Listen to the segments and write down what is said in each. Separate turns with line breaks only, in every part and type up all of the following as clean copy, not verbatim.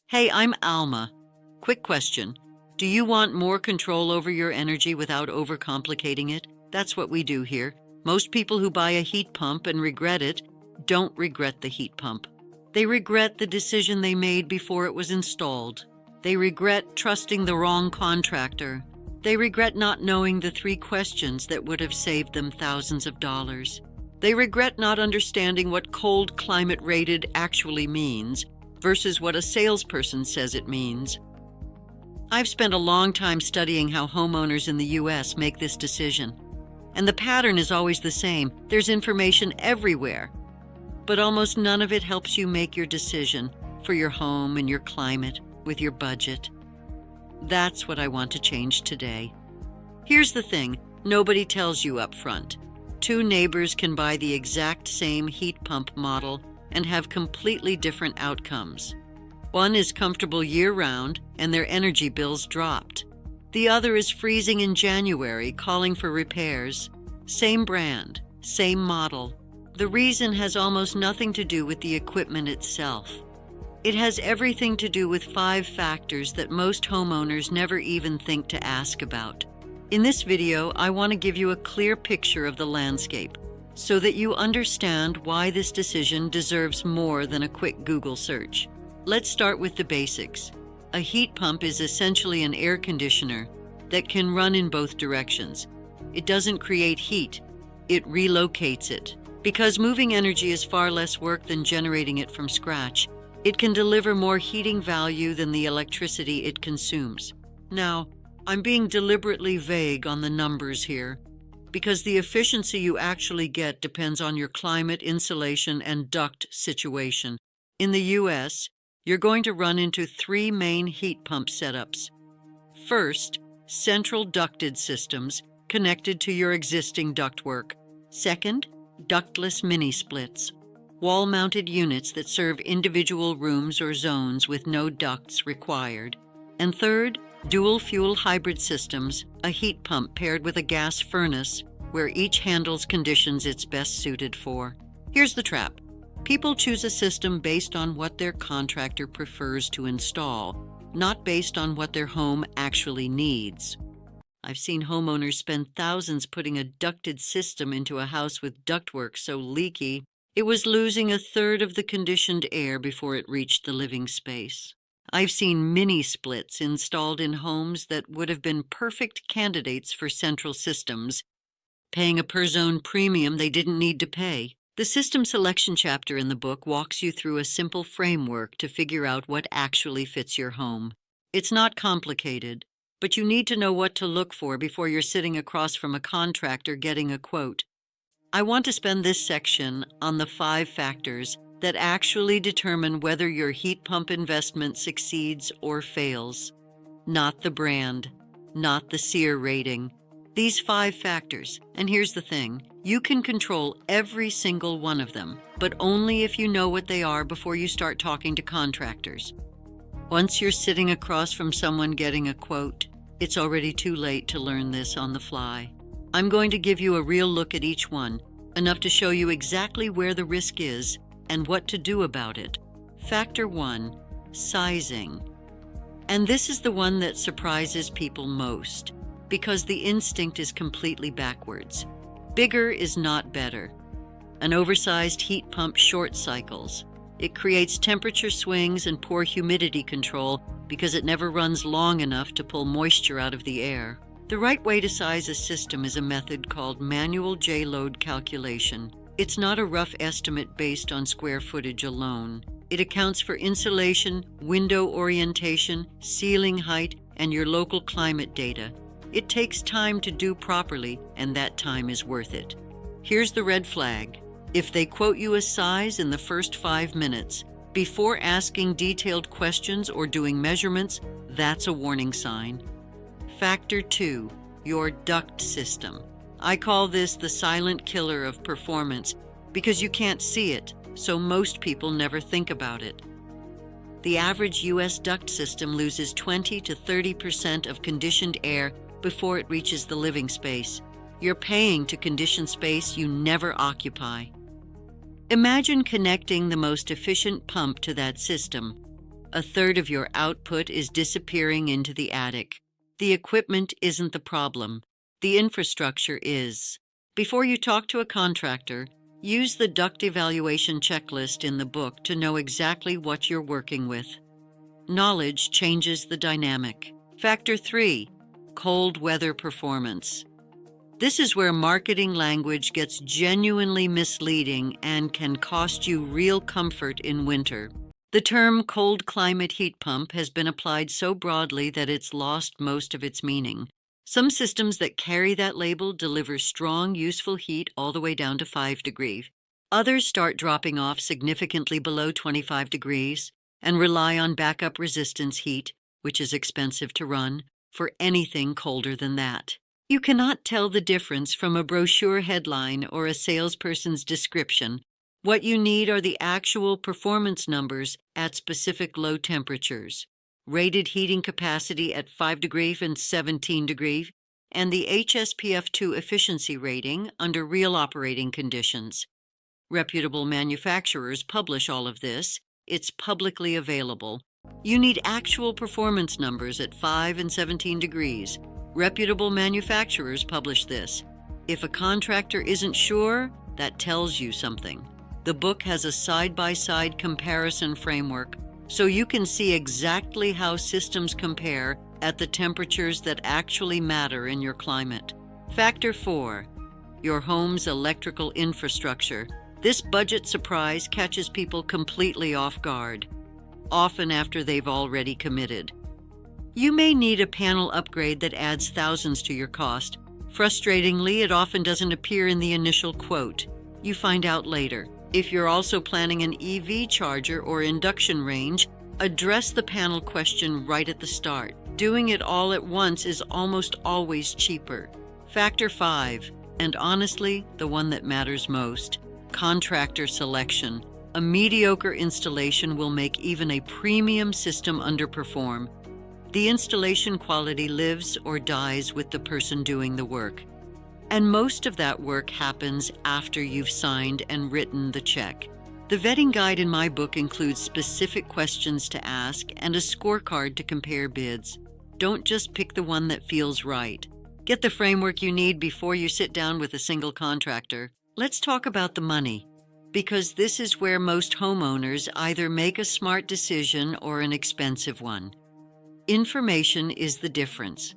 Hey, I'm Alma. Quick question. Do you want more control over your energy without overcomplicating it? That's what we do here. Most people who buy a heat pump and regret it don't regret the heat pump. They regret the decision they made before it was installed. They regret trusting the wrong contractor. They regret not knowing the 3 questions that would have saved them thousands of dollars. They regret not understanding what cold climate rated actually means versus what a salesperson says it means. I've spent a long time studying how homeowners in the U.S. make this decision. And the pattern is always the same. There's information everywhere. But almost none of it helps you make your decision for your home and your climate with your budget. That's what I want to change today. Here's the thing, nobody tells you up front. 2 neighbors can buy the exact same heat pump model and have completely different outcomes. One is comfortable year-round and their energy bills dropped. The other is freezing in January, calling for repairs. Same brand, same model. The reason has almost nothing to do with the equipment itself. It has everything to do with 5 factors that most homeowners never even think to ask about. In this video, I want to give you a clear picture of the landscape so that you understand why this decision deserves more than a quick Google search. Let's start with the basics. A heat pump is essentially an air conditioner that can run in both directions. It doesn't create heat, it relocates it. Because moving energy is far less work than generating it from scratch, it can deliver more heating value than the electricity it consumes. Now, I'm being deliberately vague on the numbers here, because the efficiency you actually get depends on your climate, insulation, and duct situation. In the U.S., you're going to run into 3 main heat pump setups. First, central ducted systems connected to your existing ductwork. Second, ductless mini-splits, wall-mounted units that serve individual rooms or zones with no ducts required. And third, dual-fuel hybrid systems, a heat pump paired with a gas furnace where each handles conditions it's best suited for. Here's the trap. People choose a system based on what their contractor prefers to install, not based on what their home actually needs. I've seen homeowners spend thousands putting a ducted system into a house with ductwork so leaky, it was losing 1/3 of the conditioned air before it reached the living space. I've seen mini-splits installed in homes that would have been perfect candidates for central systems, paying a per-zone premium they didn't need to pay. The system selection chapter in the book walks you through a simple framework to figure out what actually fits your home. It's not complicated, but you need to know what to look for before you're sitting across from a contractor getting a quote. I want to spend this section on the 5 factors that actually determine whether your heat pump investment succeeds or fails. Not the brand, not the SEER rating. These 5 factors, and here's the thing, you can control every single one of them, but only if you know what they are before you start talking to contractors. Once you're sitting across from someone getting a quote, it's already too late to learn this on the fly. I'm going to give you a real look at each one, enough to show you exactly where the risk is and what to do about it. Factor 1, sizing. And this is the one that surprises people most, because the instinct is completely backwards. Bigger is not better. An oversized heat pump short cycles. It creates temperature swings and poor humidity control because it never runs long enough to pull moisture out of the air. The right way to size a system is a method called manual J-load calculation. It's not a rough estimate based on square footage alone. It accounts for insulation, window orientation, ceiling height, and your local climate data. It takes time to do properly, and that time is worth it. Here's the red flag. If they quote you a size in the first 5 minutes, before asking detailed questions or doing measurements, that's a warning sign. Factor 2, your duct system. I call this the silent killer of performance because you can't see it, so most people never think about it. The average U.S. duct system loses 20 to 30% of conditioned air before it reaches the living space. You're paying to condition space you never occupy. Imagine connecting the most efficient pump to that system. A third of your output is disappearing into the attic. The equipment isn't the problem. The infrastructure is. Before you talk to a contractor, use the duct evaluation checklist in the book to know exactly what you're working with. Knowledge changes the dynamic. Factor 3, cold weather performance. This is where marketing language gets genuinely misleading and can cost you real comfort in winter. The term cold climate heat pump has been applied so broadly that it's lost most of its meaning. Some systems that carry that label deliver strong, useful heat all the way down to 5 degrees. Others start dropping off significantly below 25 degrees and rely on backup resistance heat, which is expensive to run, for anything colder than that. You cannot tell the difference from a brochure headline or a salesperson's description. What you need are the actual performance numbers at specific low temperatures, rated heating capacity at 5 degrees and 17 degrees, and the HSPF2 efficiency rating under real operating conditions. Reputable manufacturers publish all of this. It's publicly available. You need actual performance numbers at 5 and 17 degrees. Reputable manufacturers publish this. If a contractor isn't sure, that tells you something. The book has a side-by-side comparison framework, so you can see exactly how systems compare at the temperatures that actually matter in your climate. Factor 4, your home's electrical infrastructure. This budget surprise catches people completely off guard, often after they've already committed. You may need a panel upgrade that adds thousands to your cost. Frustratingly, it often doesn't appear in the initial quote. You find out later. If you're also planning an EV charger or induction range, address the panel question right at the start. Doing it all at once is almost always cheaper. Factor 5, and honestly, the one that matters most, contractor selection. A mediocre installation will make even a premium system underperform. The installation quality lives or dies with the person doing the work. And most of that work happens after you've signed and written the check. The vetting guide in my book includes specific questions to ask and a scorecard to compare bids. Don't just pick the one that feels right. Get the framework you need before you sit down with a single contractor. Let's talk about the money, because this is where most homeowners either make a smart decision or an expensive one. Information is the difference.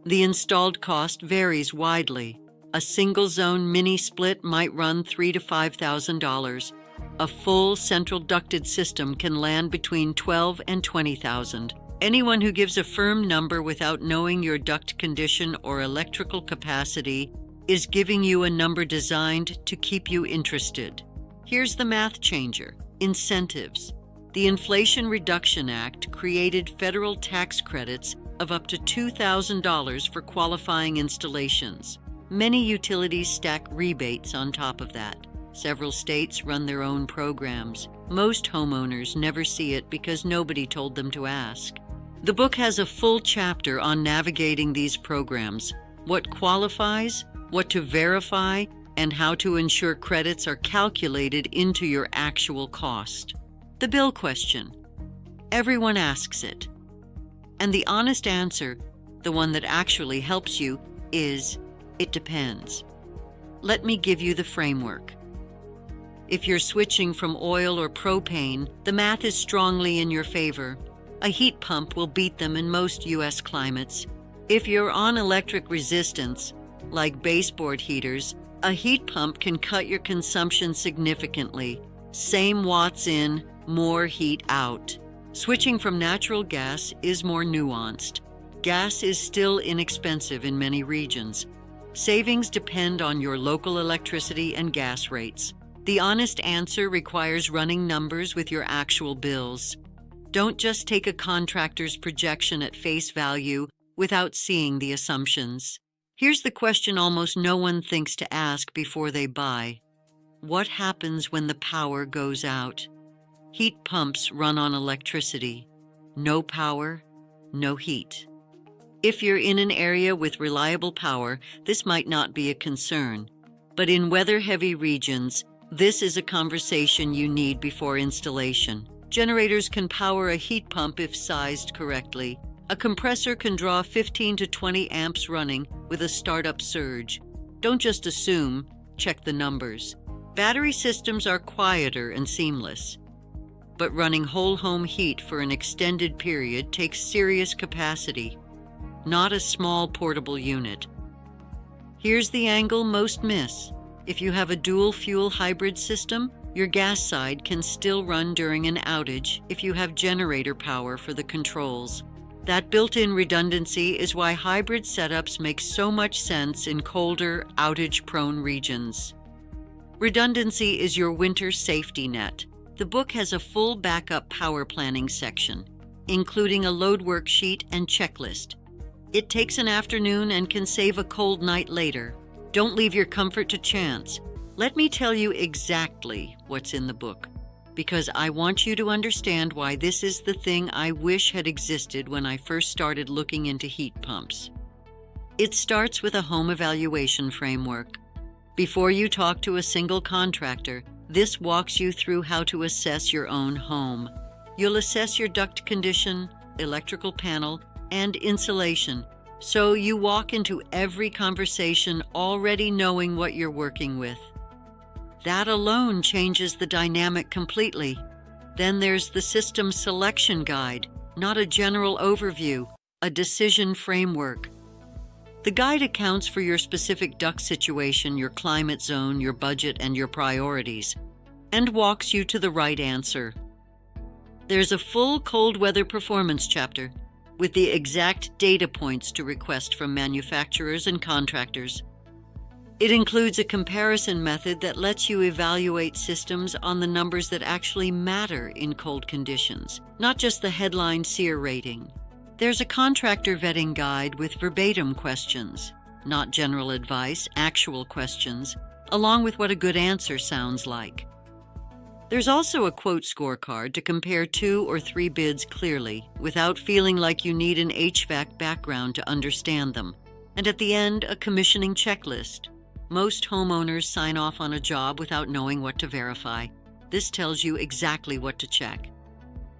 The installed cost varies widely. A single-zone mini-split might run $3,000 to $5,000. A full central ducted system can land between $12,000 and $20,000. Anyone who gives a firm number without knowing your duct condition or electrical capacity is giving you a number designed to keep you interested. Here's the math changer: incentives. The Inflation Reduction Act created federal tax credits of up to $2,000 for qualifying installations. Many utilities stack rebates on top of that. Several states run their own programs. Most homeowners never see it because nobody told them to ask. The book has a full chapter on navigating these programs, what qualifies, what to verify, and how to ensure credits are calculated into your actual cost. The bill question. Everyone asks it. And the honest answer, the one that actually helps you, is it depends. Let me give you the framework. If you're switching from oil or propane, the math is strongly in your favor. A heat pump will beat them in most U.S. climates. If you're on electric resistance, like baseboard heaters, a heat pump can cut your consumption significantly. Same watts in, more heat out. Switching from natural gas is more nuanced. Gas is still inexpensive in many regions. Savings depend on your local electricity and gas rates. The honest answer requires running numbers with your actual bills. Don't just take a contractor's projection at face value without seeing the assumptions. Here's the question almost no one thinks to ask before they buy. What happens when the power goes out? Heat pumps run on electricity. No power, no heat. If you're in an area with reliable power, this might not be a concern. But in weather-heavy regions, this is a conversation you need before installation. Generators can power a heat pump if sized correctly. A compressor can draw 15 to 20 amps running with a startup surge. Don't just assume, check the numbers. Battery systems are quieter and seamless, but running whole home heat for an extended period takes serious capacity, not a small portable unit. Here's the angle most miss. If you have a dual fuel hybrid system, your gas side can still run during an outage if you have generator power for the controls. That built-in redundancy is why hybrid setups make so much sense in colder, outage-prone regions. Redundancy is your winter safety net. The book has a full backup power planning section, including a load worksheet and checklist. It takes an afternoon and can save a cold night later. Don't leave your comfort to chance. Let me tell you exactly what's in the book, because I want you to understand why this is the thing I wish had existed when I first started looking into heat pumps. It starts with a home evaluation framework. Before you talk to a single contractor, this walks you through how to assess your own home. You'll assess your duct condition, electrical panel, and insulation, so you walk into every conversation already knowing what you're working with. That alone changes the dynamic completely. Then there's the system selection guide, not a general overview, a decision framework. The guide accounts for your specific duct situation, your climate zone, your budget, and your priorities, and walks you to the right answer. There's a full cold weather performance chapter with the exact data points to request from manufacturers and contractors. It includes a comparison method that lets you evaluate systems on the numbers that actually matter in cold conditions, not just the headline SEER rating. There's a contractor vetting guide with verbatim questions, not general advice, actual questions, along with what a good answer sounds like. There's also a quote scorecard to compare 2 or 3 bids clearly, without feeling like you need an HVAC background to understand them. And at the end, a commissioning checklist. Most homeowners sign off on a job without knowing what to verify. This tells you exactly what to check.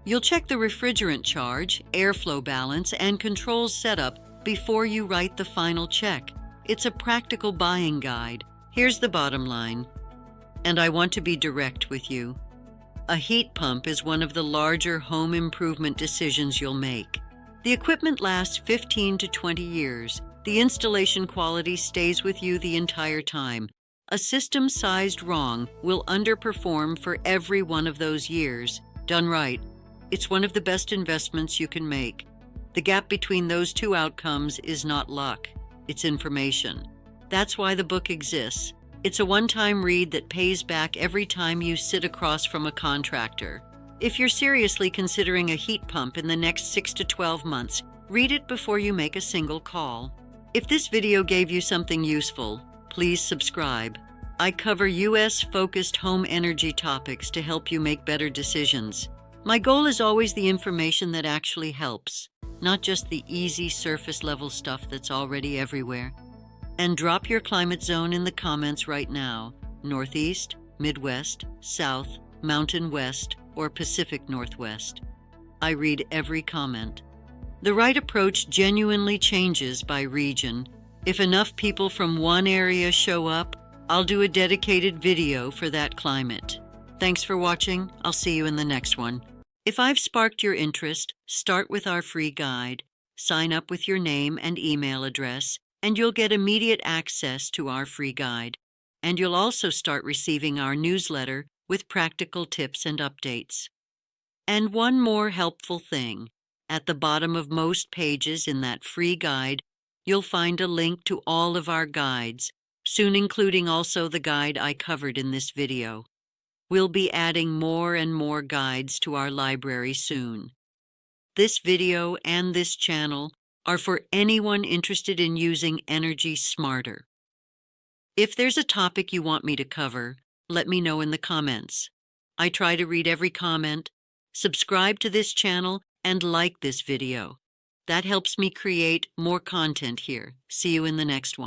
You'll check the refrigerant charge, airflow balance, and controls setup before you write the final check. It's a practical buying guide. Here's the bottom line, and I want to be direct with you. A heat pump is one of the larger home improvement decisions you'll make. The equipment lasts 15 to 20 years. The installation quality stays with you the entire time. A system sized wrong will underperform for every one of those years. Done right, it's one of the best investments you can make. The gap between those two outcomes is not luck, it's information. That's why the book exists. It's a one-time read that pays back every time you sit across from a contractor. If you're seriously considering a heat pump in the next 6 to 12 months, read it before you make a single call. If this video gave you something useful, please subscribe. I cover US-focused home energy topics to help you make better decisions. My goal is always the information that actually helps, not just the easy surface-level stuff that's already everywhere. And drop your climate zone in the comments right now: Northeast, Midwest, South, Mountain West, or Pacific Northwest. I read every comment. The right approach genuinely changes by region. If enough people from one area show up, I'll do a dedicated video for that climate. Thanks for watching. I'll see you in the next one. If I've sparked your interest, start with our free guide. Sign up with your name and email address, and you'll get immediate access to our free guide. And you'll also start receiving our newsletter with practical tips and updates. And one more helpful thing. At the bottom of most pages in that free guide, you'll find a link to all of our guides, soon including also the guide I covered in this video. We'll be adding more and more guides to our library soon. This video and this channel are for anyone interested in using energy smarter. If there's a topic you want me to cover, let me know in the comments. I try to read every comment. Subscribe to this channel and like this video. That helps me create more content here. See you in the next one.